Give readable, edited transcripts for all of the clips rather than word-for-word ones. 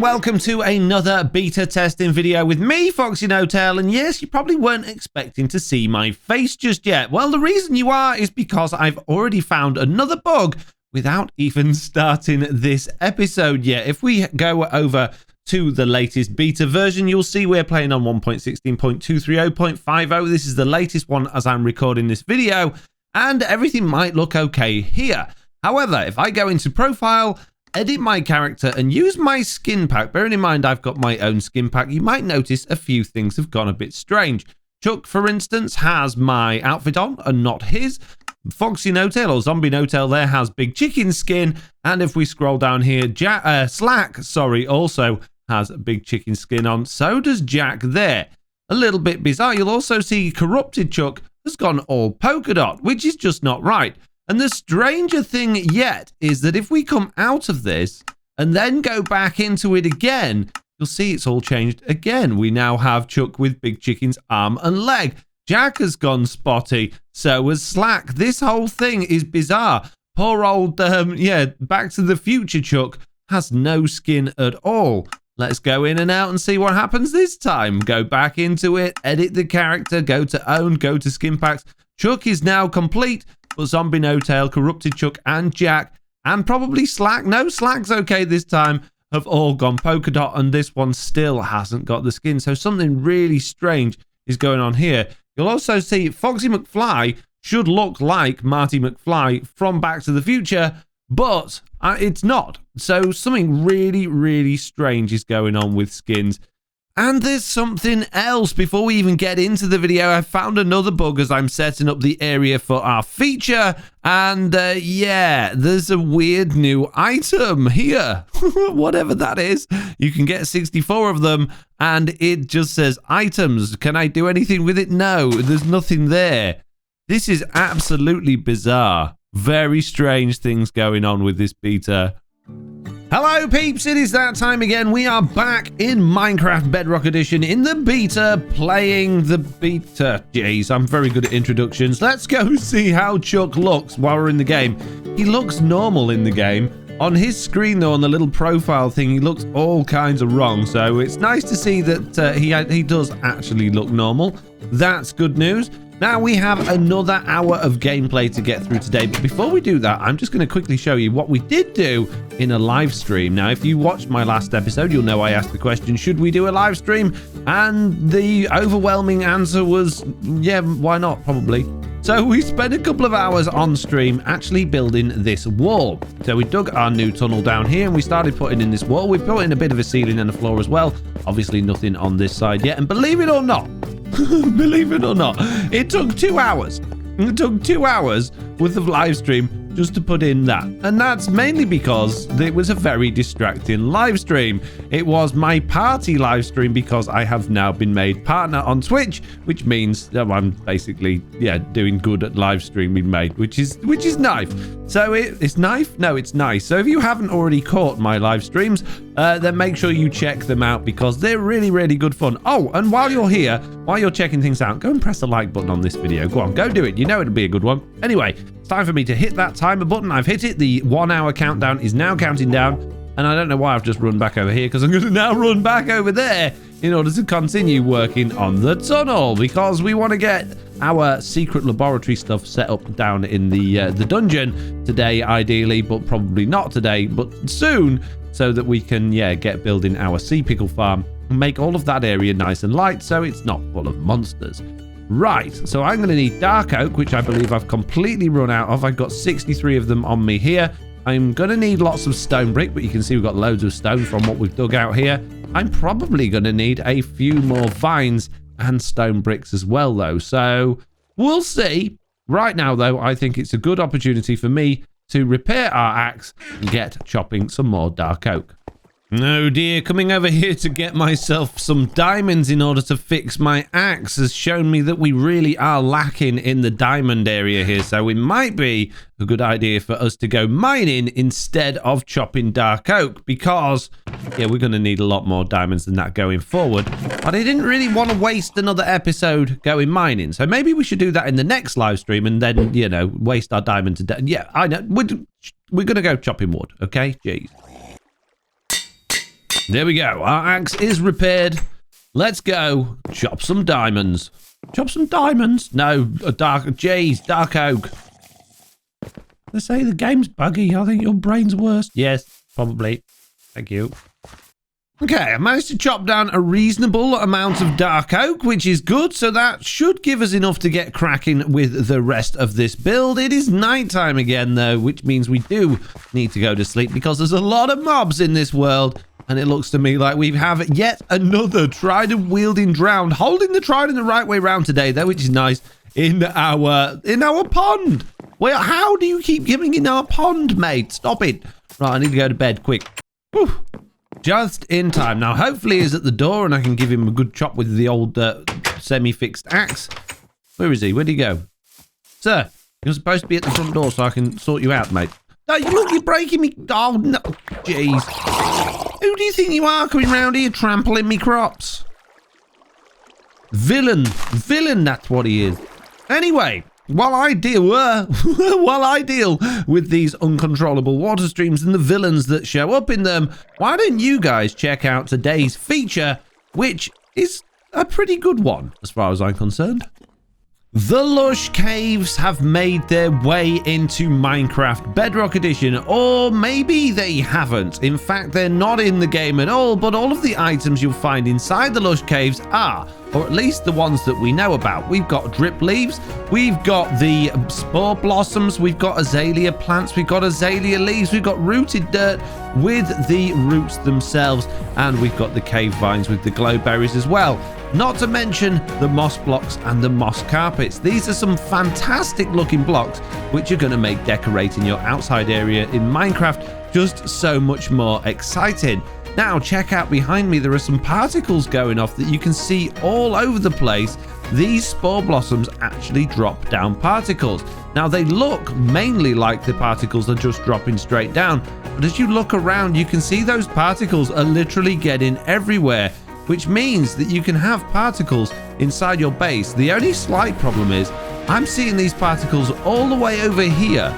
and welcome to another beta testing video with me, FoxyNoTail, and yes, you probably weren't expecting to see my face just yet. Well, the reason you are is because I've already found another bug without even starting this episode yet. If we go over to the latest beta version, you'll see we're playing on 1.16.230.50. This is the latest one as I'm recording this video, and everything might look okay here. However, if I go into profile, edit my character and use my skin pack, bearing in mind I've got my own skin pack, you might notice a few things have gone a bit strange. Chuck, for instance, has my outfit on and not his. FoxyNoTail or zombie-notail there has big chicken skin, and if we scroll down here, Slack also has big chicken skin on. So does Jack there. A little bit bizarre. You'll also see corrupted Chuck has gone all polka dot, which is just not right. And the stranger thing yet is that if we come out of this and then go back into it again, you'll see it's all changed again. We now have Chuck with Big Chicken's arm and leg. Jack has gone spotty, so has Slack. This whole thing is bizarre. Poor old, Back to the Future Chuck has no skin at all. Let's go in and out and see what happens this time. Go back into it, edit the character, go to own, go to skin packs. Chuck is now complete. But zombie-notail, corrupted Chuck, and Jack, and probably Slack, no, Slack's okay this time, have all gone polka dot, and this one still hasn't got the skin. So something really strange is going on here. You'll also see Foxy McFly should look like Marty McFly from Back to the Future, but it's not. So something really, really strange is going on with skins. And there's something else. Before we even get into the video, I found another bug as I'm setting up the area for our feature. And there's a weird new item here. Whatever that is. You can get 64 of them and it just says items. Can I do anything with it? No, there's nothing there. This is absolutely bizarre. Very strange things going on with this beta. Hello peeps, it is that time again. We are back in Minecraft Bedrock Edition in the beta, playing the beta. Jeez, I'm very good at introductions. Let's go see how Chuck looks while we're in the game. He looks normal in the game. On his screen though, on the little profile thing, he looks all kinds of wrong. So it's nice to see that he does actually look normal. That's good news. Now we have another hour of gameplay to get through today, but before we do that, I'm just going to quickly show you what we did do in a live stream. Now, if you watched my last episode, you'll know I asked the question, should we do a live stream? And the overwhelming answer was, yeah, why not? Probably. So we spent a couple of hours on stream actually building this wall. So we dug our new tunnel down here and we started putting in this wall. We put in a bit of a ceiling and a floor as well. Obviously nothing on this side yet. And believe it or not, it took 2 hours. It took 2 hours worth of live stream just to put in that. And that's mainly because it was a very distracting live stream. It was my party live stream because I have now been made partner on Twitch, which means that I'm basically, doing good at live streaming, mate, which is nice. So it's nice? No, it's nice. So if you haven't already caught my live streams, then make sure you check them out because they're really, really good fun. Oh, and while you're here, while you're checking things out, go and press the like button on this video. Go on, go do it. You know it'll be a good one. Anyway, it's time for me to hit that timer button. I've hit it. The 1 hour countdown is now counting down. And I don't know why I've just run back over here because I'm going to now run back over there in order to continue working on the tunnel because we want to get our secret laboratory stuff set up down in the dungeon today, ideally, but probably not today, but soon, so that we can, get building our sea pickle farm and make all of that area nice and light so it's not full of monsters. Right, so I'm going to need dark oak, which I believe I've completely run out of. I've got 63 of them on me here. I'm going to need lots of stone brick, but you can see we've got loads of stone from what we've dug out here. I'm probably going to need a few more vines and stone bricks as well, though. So we'll see. Right now, though, I think it's a good opportunity for me to repair our axe and get chopping some more dark oak. Oh dear, coming over here to get myself some diamonds in order to fix my axe has shown me that we really are lacking in the diamond area here. So it might be a good idea for us to go mining instead of chopping dark oak because, we're going to need a lot more diamonds than that going forward. But I didn't really want to waste another episode going mining. So maybe we should do that in the next live stream and then, waste our diamond to death. Yeah, I know. We're going to go chopping wood, okay? Jeez. There we go. Our axe is repaired. Let's go chop some diamonds. Chop some diamonds? No, dark oak. They say the game's buggy. I think your brain's worse. Yes, probably. Thank you. Okay, I managed to chop down a reasonable amount of dark oak, which is good, so that should give us enough to get cracking with the rest of this build. It is nighttime again, though, which means we do need to go to sleep because there's a lot of mobs in this world, and it looks to me like we have yet another trident-wielding drowned, holding the trident the right way round today, though, which is nice, in our pond. Well, how do you keep giving in our pond, mate? Stop it. Right, I need to go to bed, quick. Whew. Just in time. Now, hopefully he's at the door and I can give him a good chop with the old semi-fixed axe. Where is he? Where'd he go? Sir, you're supposed to be at the front door so I can sort you out, mate. No, look, you're breaking me. Oh, no. Jeez. Who do you think you are coming round here trampling me crops? Villain. Villain, that's what he is. Anyway, while I deal with these uncontrollable water streams and the villains that show up in them, why don't you guys check out today's feature, which is a pretty good one as far as I'm concerned. The Lush caves have made their way into Minecraft Bedrock Edition, or maybe they haven't. In fact, they're not in the game at all, but all of the items you'll find inside the Lush caves are, or at least the ones that we know about. We've got drip leaves, we've got the spore blossoms, we've got azalea plants, we've got azalea leaves, we've got rooted dirt with the roots themselves, and we've got the cave vines with the glow berries as well. Not to mention the moss blocks and the moss carpets. These are some fantastic looking blocks which are going to make decorating your outside area in Minecraft just so much more exciting. Now check out behind me, there are some particles going off that you can see all over the place. These spore blossoms actually drop down particles. Now they look mainly like the particles are just dropping straight down, but as you look around you can see those particles are literally getting everywhere, which means that you can have particles inside your base. The only slight problem is I'm seeing these particles all the way over here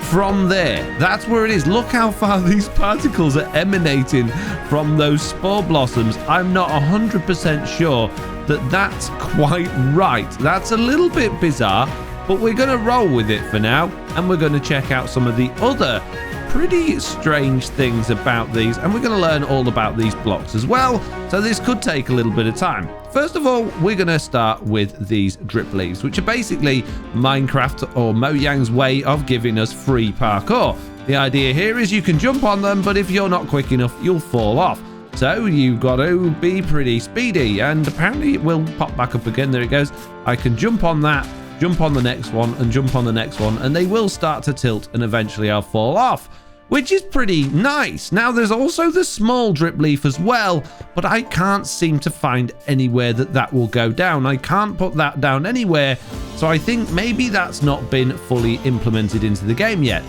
from there. That's where it is. Look how far these particles are emanating from those spore blossoms. I'm not 100% sure that that's quite right. That's a little bit bizarre, but we're going to roll with it for now, and we're going to check out some of the other pretty strange things about these, and we're going to learn all about these blocks as well, so this could take a little bit of time. First of all, we're going to start with these drip leaves, which are basically Minecraft or Mojang's way of giving us free parkour. The idea here is you can jump on them, but if you're not quick enough, you'll fall off. So you've got to be pretty speedy, and apparently it will pop back up again. There it goes. I can jump on that, jump on the next one, and jump on the next one, and they will start to tilt, and eventually I'll fall off, which is pretty nice. Now there's also the small drip leaf as well, but I can't seem to find anywhere that will go down. I can't put that down anywhere, so I think maybe that's not been fully implemented into the game yet.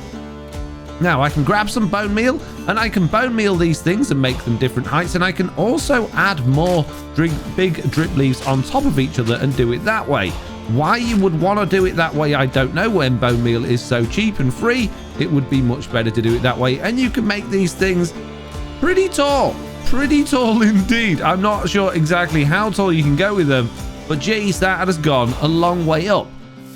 Now I can grab some bone meal, and I can bone meal these things and make them different heights, and I can also add more big drip leaves on top of each other and do it that way. Why you would want to do it that way, I don't know. When bone meal is so cheap and free, it would be much better to do it that way. And you can make these things pretty tall indeed. I'm not sure exactly how tall you can go with them, but geez, that has gone a long way up.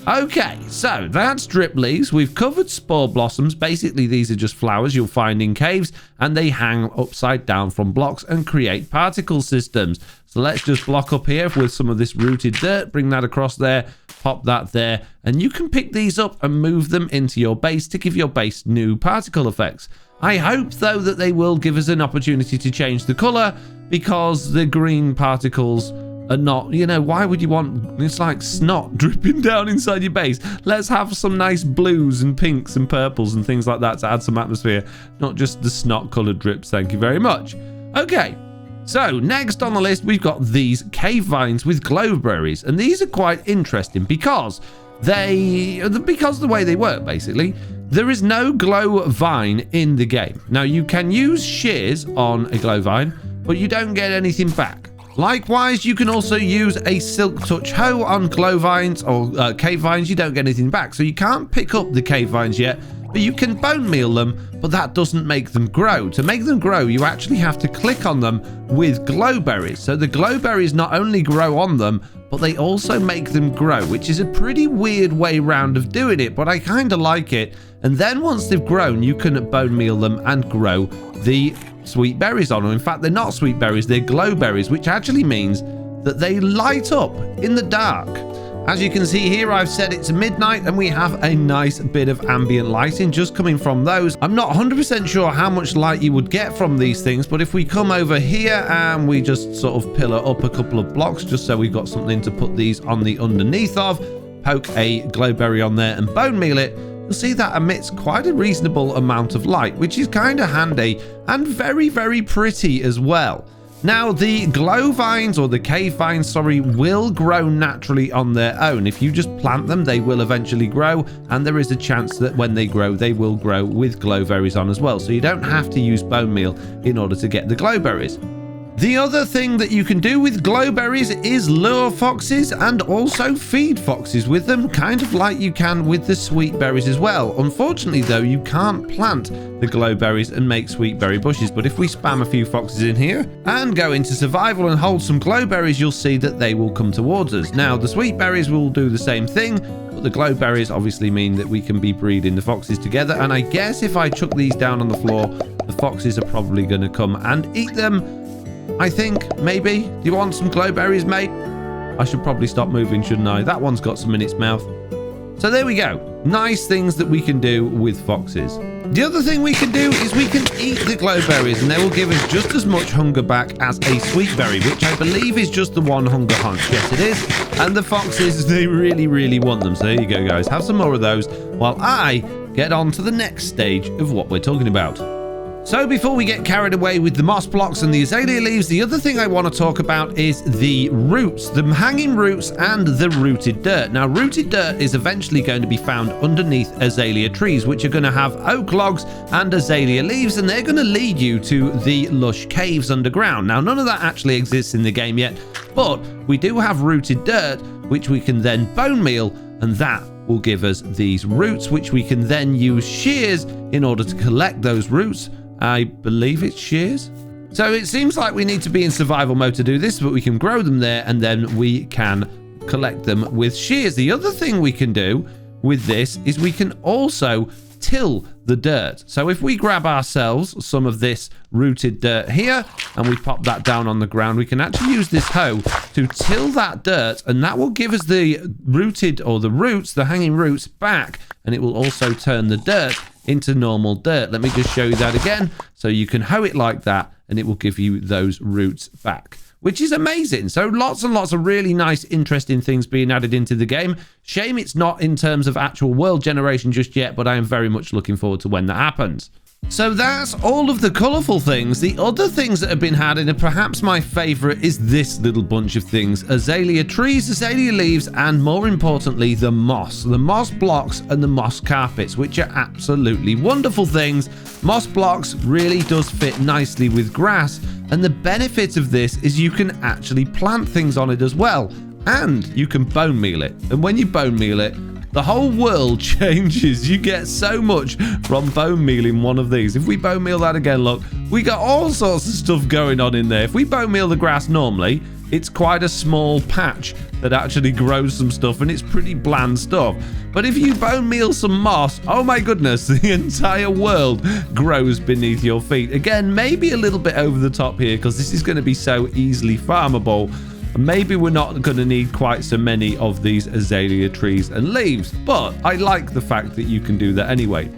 Okay, so that's drip leaves. We've covered spore blossoms. Basically, these are just flowers you'll find in caves, and they hang upside down from blocks and create particle systems. So let's just block up here with some of this rooted dirt, bring that across there, pop that there, and you can pick these up and move them into your base to give your base new particle effects. I hope, though, that they will give us an opportunity to change the color, because the green particles are not, you know, why would you want, it's like snot dripping down inside your base. Let's have some nice blues and pinks and purples and things like that to add some atmosphere, not just the snot colored drips. Thank you very much. Okay, so next on the list we've got these cave vines with glowberries, and these are quite interesting because the way they work, basically, there is no glow vine in the game. Now you can use shears on a glow vine, but you don't get anything back. Likewise, you can also use a silk touch hoe on glow vines or cave vines. You don't get anything back, so you can't pick up the cave vines yet, but you can bone meal them, but that doesn't make them grow. To make them grow, you actually have to click on them with glowberries. So the glowberries not only grow on them, but they also make them grow, which is a pretty weird way round of doing it, but I kind of like it. And then once they've grown, you can bone meal them and grow the sweet berries on them. In fact, they're not sweet berries, they're glowberries, which actually means that they light up in the dark. As you can see here, I've set it to midnight and we have a nice bit of ambient lighting just coming from those. I'm not 100% sure how much light you would get from these things, but if we come over here and we just sort of pillar up a couple of blocks just so we've got something to put these on the underneath of, poke a glowberry on there and bone meal it, you'll see that emits quite a reasonable amount of light, which is kind of handy and very, very pretty as well. Now, the glow vines, or the cave vines, sorry, will grow naturally on their own. If you just plant them, they will eventually grow, and there is a chance that when they grow, they will grow with glowberries on as well. So you don't have to use bone meal in order to get the glowberries. The other thing that you can do with glowberries is lure foxes and also feed foxes with them, kind of like you can with the sweet berries as well. Unfortunately though, you can't plant the glowberries and make sweet berry bushes, but if we spam a few foxes in here and go into survival and hold some glowberries, you'll see that they will come towards us. Now, the sweet berries will do the same thing, but the glowberries obviously mean that we can be breeding the foxes together, and I guess if I chuck these down on the floor, the foxes are probably going to come and eat them. I think, maybe. Do you want some glowberries, mate? I should probably stop moving, shouldn't I? That one's got some in its mouth. So there we go. Nice things that we can do with foxes. The other thing we can do is we can eat the glowberries, and they will give us just as much hunger back as a sweet berry, which I believe is just the one hunger hunch. Yes, it is. And the foxes, they really, really want them. So there you go, guys. Have some more of those while I get on to the next stage of what we're talking about. So before we get carried away with the moss blocks and the azalea leaves, the other thing I want to talk about is the roots, the hanging roots and the rooted dirt. Now, rooted dirt is eventually going to be found underneath azalea trees, which are going to have oak logs and azalea leaves, and they're going to lead you to the lush caves underground. Now, none of that actually exists in the game yet, but we do have rooted dirt, which we can then bone meal, and that will give us these roots, which we can then use shears in order to collect those roots. I believe it's shears. So it seems like we need to be in survival mode to do this, but we can grow them there and then we can collect them with shears. The other thing we can do with this is we can also till the dirt. So if we grab ourselves some of this rooted dirt here and we pop that down on the ground, we can actually use this hoe to till that dirt, and that will give us the rooted, or the roots, the hanging roots back, and it will also turn the dirt into normal dirt. Let me just show you that again. So you can hoe it like that and it will give you those roots back, which is amazing. So lots and lots of really nice, interesting things being added into the game. Shame it's not in terms of actual world generation just yet, but I am very much looking forward to when that happens. So that's all of the colourful things. The other things that have been added, and perhaps my favourite, is this little bunch of things. Azalea trees, azalea leaves, and more importantly, the moss blocks and the moss carpets, which are absolutely wonderful things. Moss blocks really does fit nicely with grass, and the benefit of this is you can actually plant things on it as well, and you can bone meal it. And when you bone meal it, the whole world changes. You get so much from bone mealing one of these. If we bone meal that again, look, we got all sorts of stuff going on in there. If we bone meal the grass normally, it's quite a small patch that actually grows some stuff, and it's pretty bland stuff. But if you bone meal some moss, oh my goodness, the entire world grows beneath your feet. Again, maybe a little bit over the top here because this is going to be so easily farmable. Maybe we're not going to need quite so many of these azalea trees and leaves, but I like the fact that you can do that anyway.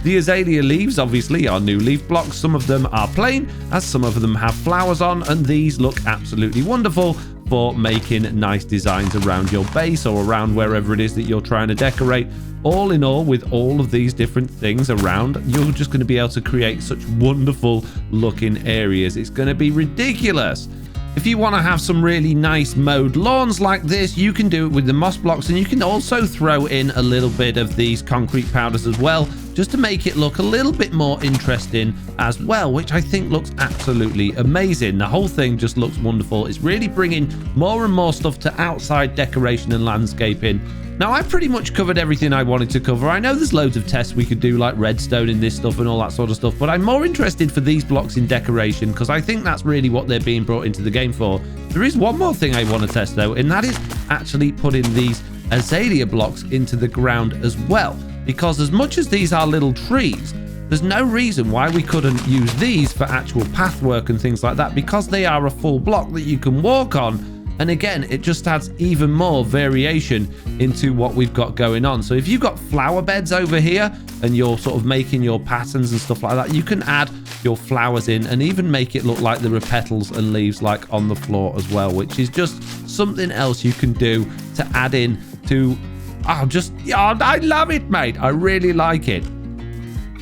The azalea leaves obviously are new leaf blocks. Some of them are plain, as some of them have flowers on, and these look absolutely wonderful for making nice designs around your base or around wherever it is that you're trying to decorate. All in all, with all of these different things around, you're just going to be able to create such wonderful looking areas. It's going to be ridiculous. If you want to have some really nice mowed lawns like this, you can do it with the moss blocks, and you can also throw in a little bit of these concrete powders as well, just to make it look a little bit more interesting as well, which I think looks absolutely amazing. The whole thing just looks wonderful. It's really bringing more and more stuff to outside decoration and landscaping. Now, I've pretty much covered everything I wanted to cover. I know there's loads of tests we could do, like redstone in this stuff and all that sort of stuff, but I'm more interested for these blocks in decoration because I think that's really what they're being brought into the game for. There is one more thing I want to test, though, and that is actually putting these azalea blocks into the ground as well, because as much as these are little trees, there's no reason why we couldn't use these for actual path work and things like that, because they are a full block that you can walk on. And again, it just adds even more variation into what we've got going on. So if you've got flower beds over here and you're sort of making your patterns and stuff like that, you can add your flowers in and even make it look like there are petals and leaves like on the floor as well, which is just something else you can do to add in to... I love it, mate. I really like it.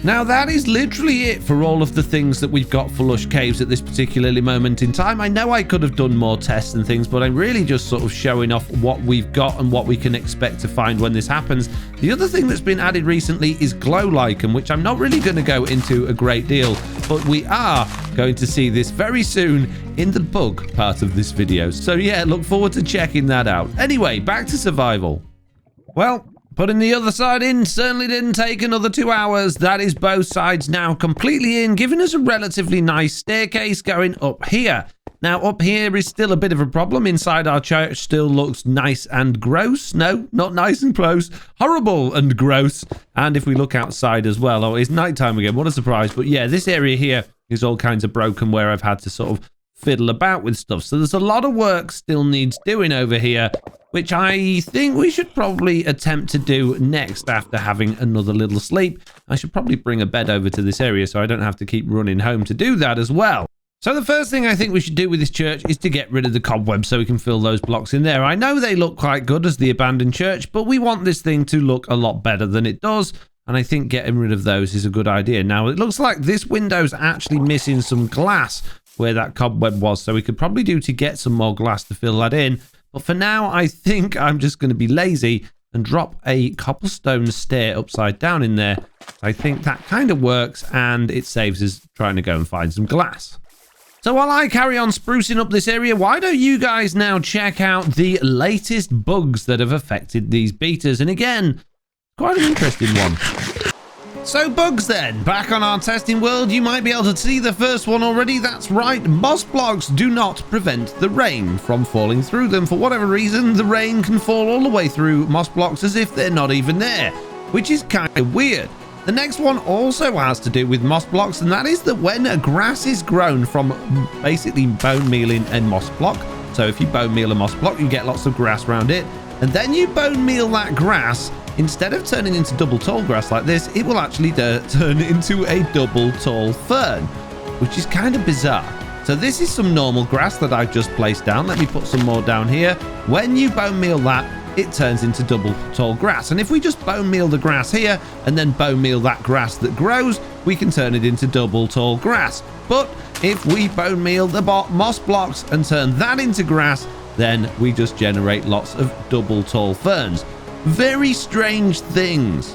Now, that is literally it for all of the things that we've got for Lush Caves at this particular moment in time. I know I could have done more tests and things, but I'm really just sort of showing off what we've got and what we can expect to find when this happens. The other thing that's been added recently is glow lichen, which I'm not really going to go into a great deal, but we are going to see this very soon in the bug part of this video. So yeah, look forward to checking that out. Anyway, back to survival. Well, putting the other side in certainly didn't take another 2 hours. That is both sides now completely in, giving us a relatively nice staircase going up here. Now, up here is still a bit of a problem. Inside our church still looks nice and gross. No, not nice and close. Horrible and gross. And if we look outside as well, oh, it's nighttime again. What a surprise. But yeah, this area here is all kinds of broken where I've had to sort of fiddle about with stuff. So there's a lot of work still needs doing over here, which I think we should probably attempt to do next after having another little sleep. I should probably bring a bed over to this area so I don't have to keep running home to do that as well. So the first thing I think we should do with this church is to get rid of the cobwebs so we can fill those blocks in there. I know they look quite good as the abandoned church, but we want this thing to look a lot better than it does. And I think getting rid of those is a good idea. Now, it looks like this window's actually missing some glass where that cobweb was. So we could probably do to get some more glass to fill that in. But for now, I think I'm just going to be lazy and drop a cobblestone stair upside down in there. I think that kind of works and it saves us trying to go and find some glass. So while I carry on sprucing up this area, why don't you guys now check out the latest bugs that have affected these betas? And again, quite an interesting one. So bugs then, back on our testing world, you might be able to see the first one already. That's right, moss blocks do not prevent the rain from falling through them. For whatever reason, the rain can fall all the way through moss blocks as if they're not even there, which is kind of weird. The next one also has to do with moss blocks, and that is that when a grass is grown from basically bone mealing a moss block, so if you bone meal a moss block, you get lots of grass around it, and then you bone meal that grass, instead of turning into double tall grass like this, it will actually turn into a double tall fern, which is kind of bizarre. So this is some normal grass that I've just placed down. Let me put some more down here. When you bone meal that, it turns into double tall grass. And if we just bone meal the grass here and then bone meal that grass that grows, we can turn it into double tall grass. But if we bone meal the moss blocks and turn that into grass, then we just generate lots of double tall ferns. Very strange things.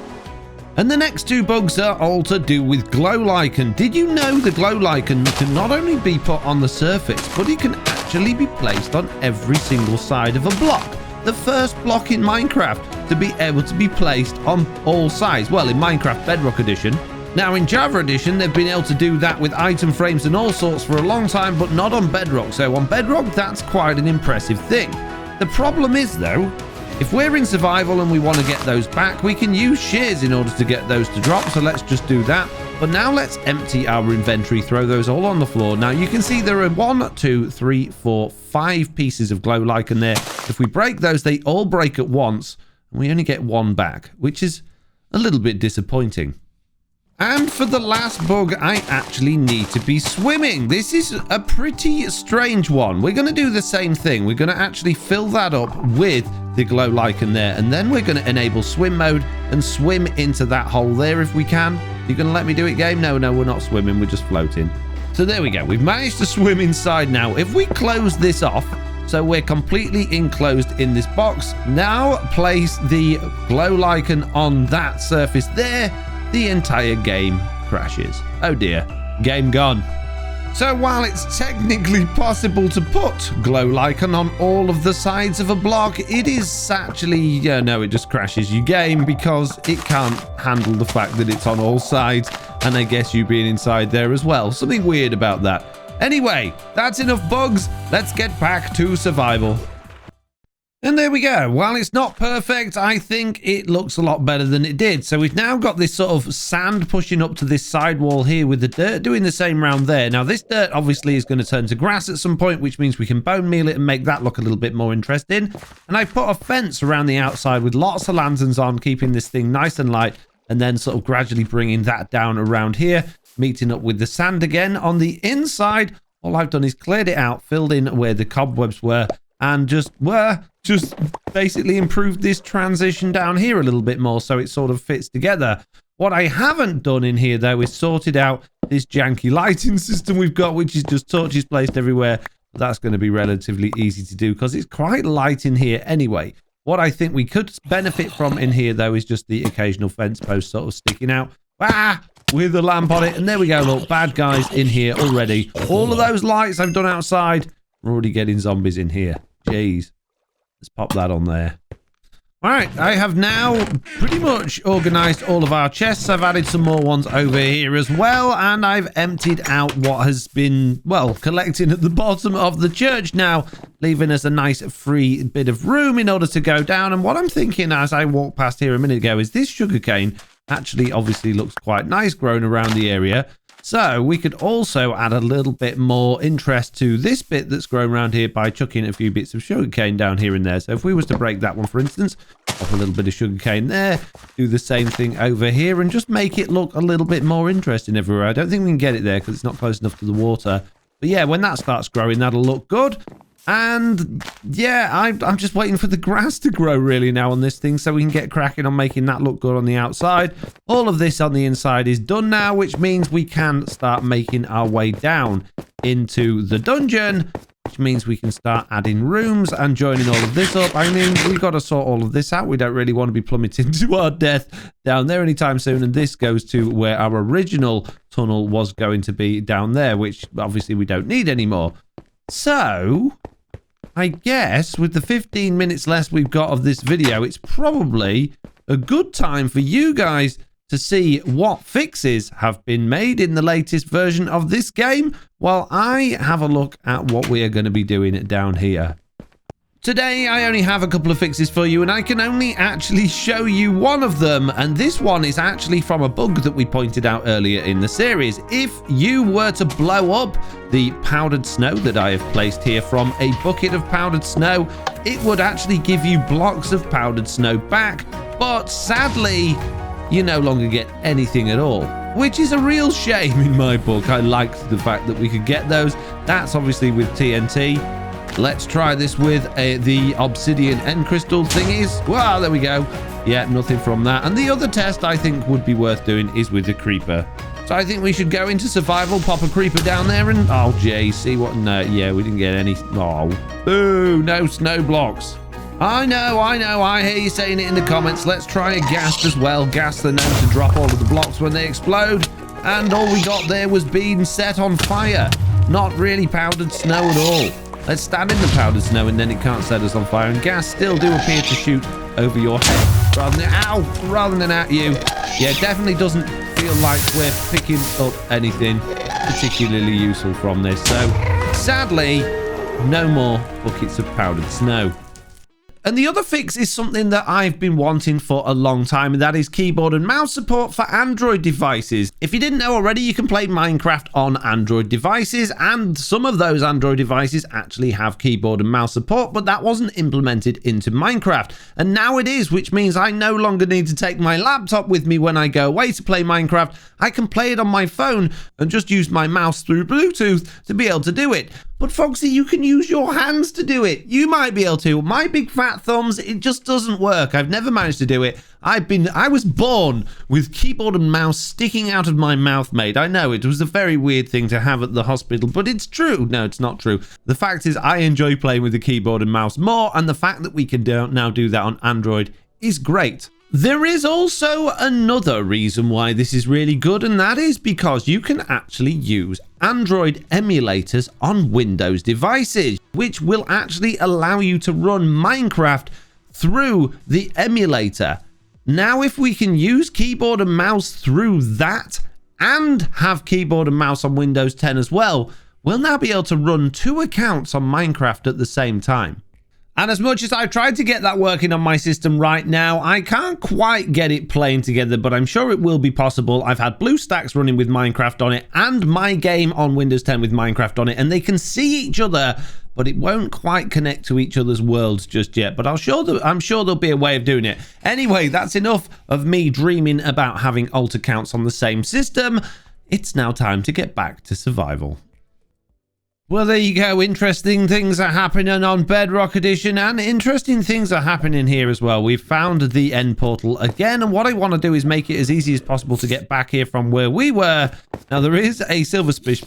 And the next two bugs are all to do with glow lichen. Did you know the glow lichen can not only be put on the surface, but it can actually be placed on every single side of a block? The first block in Minecraft to be able to be placed on all sides. Well, in Minecraft Bedrock Edition. Now, in Java Edition, they've been able to do that with item frames and all sorts for a long time, but not on Bedrock. So on Bedrock, that's quite an impressive thing. The problem is, though, if we're in survival and we want to get those back, we can use shears in order to get those to drop. So let's just do that. But now let's empty our inventory, throw those all on the floor. Now you can see there are 1, 2, 3, 4, 5 pieces of glow lichen there. If we break those, they all break at once. And we only get one back, which is a little bit disappointing. And for the last bug, I actually need to be swimming. This is a pretty strange one. We're going to do the same thing. We're going to actually fill that up with the glow lichen there. And then we're going to enable swim mode and swim into that hole there if we can. You're going to let me do it, game? No, we're not swimming. We're just floating. So there we go. We've managed to swim inside now. If we close this off, so we're completely enclosed in this box. Now place the glow lichen on that surface there. The entire game crashes. Oh dear, game gone. So while it's technically possible to put glow lichen on all of the sides of a block, it is actually, no, it just crashes your game because it can't handle the fact that it's on all sides, and I guess you being inside there as well. Something weird about that. Anyway, that's enough bugs. Let's get back to survival. And there we go. While it's not perfect, I think it looks a lot better than it did. So we've now got this sort of sand pushing up to this side wall here with the dirt doing the same round there. Now, this dirt obviously is going to turn to grass at some point, which means we can bone meal it and make that look a little bit more interesting. And I've put a fence around the outside with lots of lanterns on, keeping this thing nice and light, and then sort of gradually bringing that down around here, meeting up with the sand again. On the inside, all I've done is cleared it out, filled in where the cobwebs were, and just basically improved this transition down here a little bit more so it sort of fits together. What I haven't done in here, though, is sorted out this janky lighting system we've got, which is just torches placed everywhere. That's going to be relatively easy to do because it's quite light in here anyway. What I think we could benefit from in here, though, is just the occasional fence post sort of sticking out with a lamp on it. And there we go. Look, bad guys in here already. All of those lights I've done outside, we're already getting zombies in here. Jeez. Let's pop that on there. All right, I have now pretty much organized all of our chests. I've added some more ones over here as well, and I've emptied out what has been, well, collecting at the bottom of the church now, leaving us a nice free bit of room in order to go down. And what I'm thinking as I walked past here a minute ago is this sugarcane actually obviously looks quite nice growing around the area. So we could also add a little bit more interest to this bit that's grown around here by chucking a few bits of sugarcane down here and there. So if we was to break that one, for instance, pop a little bit of sugarcane there, do the same thing over here and just make it look a little bit more interesting everywhere. I don't think we can get it there because it's not close enough to the water. But yeah, when that starts growing, that'll look good. And yeah, I'm just waiting for the grass to grow really now on this thing so we can get cracking on making that look good on the outside. All of this on the inside is done now, which means we can start making our way down into the dungeon, which means we can start adding rooms and joining all of this up. I mean, we've got to sort all of this out. We don't really want to be plummeting to our death down there anytime soon. And this goes to where our original tunnel was going to be down there, which obviously we don't need anymore. So I guess with the 15 minutes less we've got of this video, it's probably a good time for you guys to see what fixes have been made in the latest version of this game while I have a look at what we are going to be doing down here. Today, I only have a couple of fixes for you, and I can only actually show you one of them, and this one is actually from a bug that we pointed out earlier in the series. If you were to blow up the powdered snow that I have placed here from a bucket of powdered snow, it would actually give you blocks of powdered snow back, but sadly, you no longer get anything at all, which is a real shame in my book. I liked the fact that we could get those. That's obviously with TNT. Let's try this with the obsidian end crystal thingies. Wow, there we go. Yeah, nothing from that. And the other test I think would be worth doing is with the creeper. So I think we should go into survival, pop a creeper down there, and oh, Jay, see what? No, yeah, we didn't get any. Oh, ooh, no snow blocks. I know. I hear you saying it in the comments. Let's try a ghast as well. Ghast are known to drop all of the blocks when they explode. And all we got there was being set on fire. Not really powdered snow at all. Let's stand in the powdered snow and then it can't set us on fire. And gas still do appear to shoot over your head rather than at you. Yeah, definitely doesn't feel like we're picking up anything particularly useful from this. So sadly, no more buckets of powdered snow. And the other fix is something that I've been wanting for a long time, and that is keyboard and mouse support for Android devices. If you didn't know already, you can play Minecraft on Android devices, and some of those Android devices actually have keyboard and mouse support, but that wasn't implemented into Minecraft. And now it is, which means I no longer need to take my laptop with me when I go away to play Minecraft. I can play it on my phone and just use my mouse through Bluetooth to be able to do it. But Foxy, you can use your hands to do it. You might be able to. My big fat thumbs, it just doesn't work. I've never managed to do it. I was born with keyboard and mouse sticking out of my mouth, mate. I know it was a very weird thing to have at the hospital, but it's true. No, it's not true. The fact is I enjoy playing with the keyboard and mouse more, and the fact that we can now do that on Android is great. There is also another reason why this is really good, and that is because you can actually use Android emulators on Windows devices, which will actually allow you to run Minecraft through the emulator. Now, if we can use keyboard and mouse through that and have keyboard and mouse on Windows 10 as well, we'll now be able to run 2 accounts on Minecraft at the same time. And as much as I've tried to get that working on my system right now, I can't quite get it playing together, but I'm sure it will be possible. I've had BlueStacks running with Minecraft on it and my game on Windows 10 with Minecraft on it, and they can see each other, but it won't quite connect to each other's worlds just yet. But I'm sure there'll be a way of doing it. Anyway, that's enough of me dreaming about having alt accounts on the same system. It's now time to get back to survival. Well, there you go. Interesting things are happening on Bedrock Edition, and interesting things are happening here as well. We've found the end portal again, and what I want to do is make it as easy as possible to get back here from where we were. Now, there is a silverfish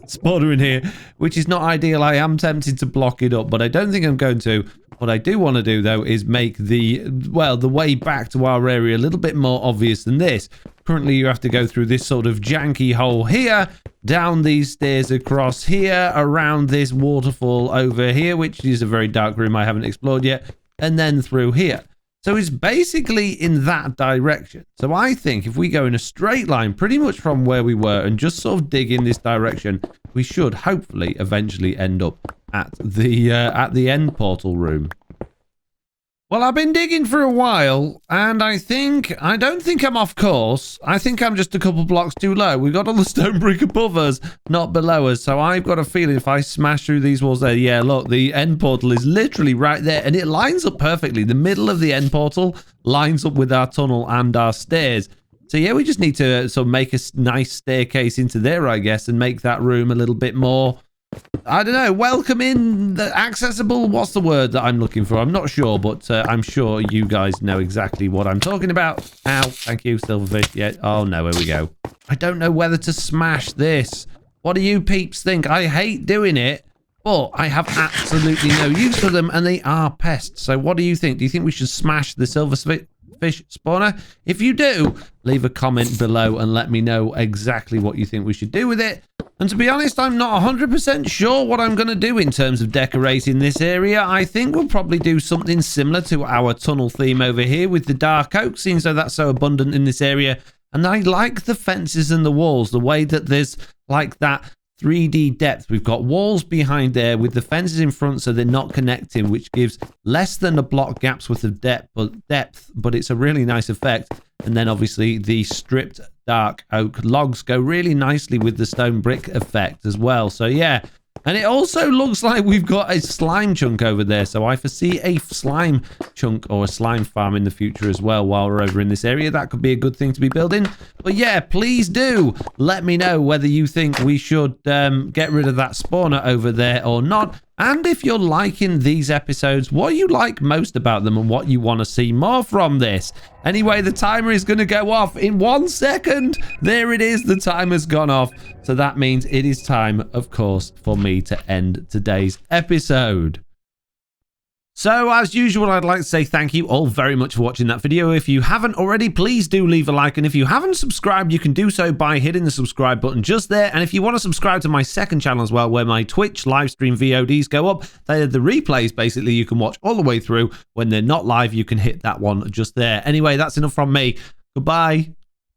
spawner in here, which is not ideal. I am tempted to block it up, but I don't think I'm going to. What I do want to do, though, is make the way back to our area a little bit more obvious than this. Currently, you have to go through this sort of janky hole here, down these stairs across here, around this waterfall over here, which is a very dark room I haven't explored yet, and then through here. So it's basically in that direction. So I think if we go in a straight line pretty much from where we were and just sort of dig in this direction, we should hopefully eventually end up at the end portal room. Well, I've been digging for a while, and I don't think I'm off course. I think I'm just a couple blocks too low. We've got all the stone brick above us, not below us. So I've got a feeling if I smash through these walls there, yeah, look, the end portal is literally right there, and it lines up perfectly. The middle of the end portal lines up with our tunnel and our stairs. So yeah, we just need to sort of make a nice staircase into there, I guess, and make that room a little bit more, I don't know, welcoming, accessible. What's the word that I'm looking for? I'm not sure, but I'm sure you guys know exactly what I'm talking about. Ow, thank you, silverfish. Yeah, oh no, here we go. I don't know whether to smash this. What do you peeps think? I hate doing it, but I have absolutely no use for them, and they are pests. So what do you think? Do you think we should smash the silverfish spawner? If you do, leave a comment below and let me know exactly what you think we should do with it. And to be honest, I'm not 100% sure what I'm going to do in terms of decorating this area. I think we'll probably do something similar to our tunnel theme over here with the dark oak, seeing so that's so abundant in this area. And I like the fences and the walls, the way that there's like that 3D depth. We've got walls behind there with the fences in front, so they're not connecting, which gives less than a block gaps worth of depth, but it's a really nice effect. And then obviously the stripped dark oak logs go really nicely with the stone brick effect as well. So yeah, and it also looks like we've got a slime chunk over there. So I foresee a slime chunk or a slime farm in the future as well while we're over in this area. That could be a good thing to be building. But yeah, please do let me know whether you think we should get rid of that spawner over there or not. And if you're liking these episodes, what you like most about them and what you want to see more from this. Anyway, the timer is going to go off in 1 second. There it is. The timer's gone off. So that means it is time, of course, for me to end today's episode. So, as usual, I'd like to say thank you all very much for watching that video. If you haven't already, please do leave a like. And if you haven't subscribed, you can do so by hitting the subscribe button just there. And if you want to subscribe to my second channel as well, where my Twitch live stream VODs go up, they're the replays, basically, you can watch all the way through. When they're not live, you can hit that one just there. Anyway, that's enough from me. Goodbye.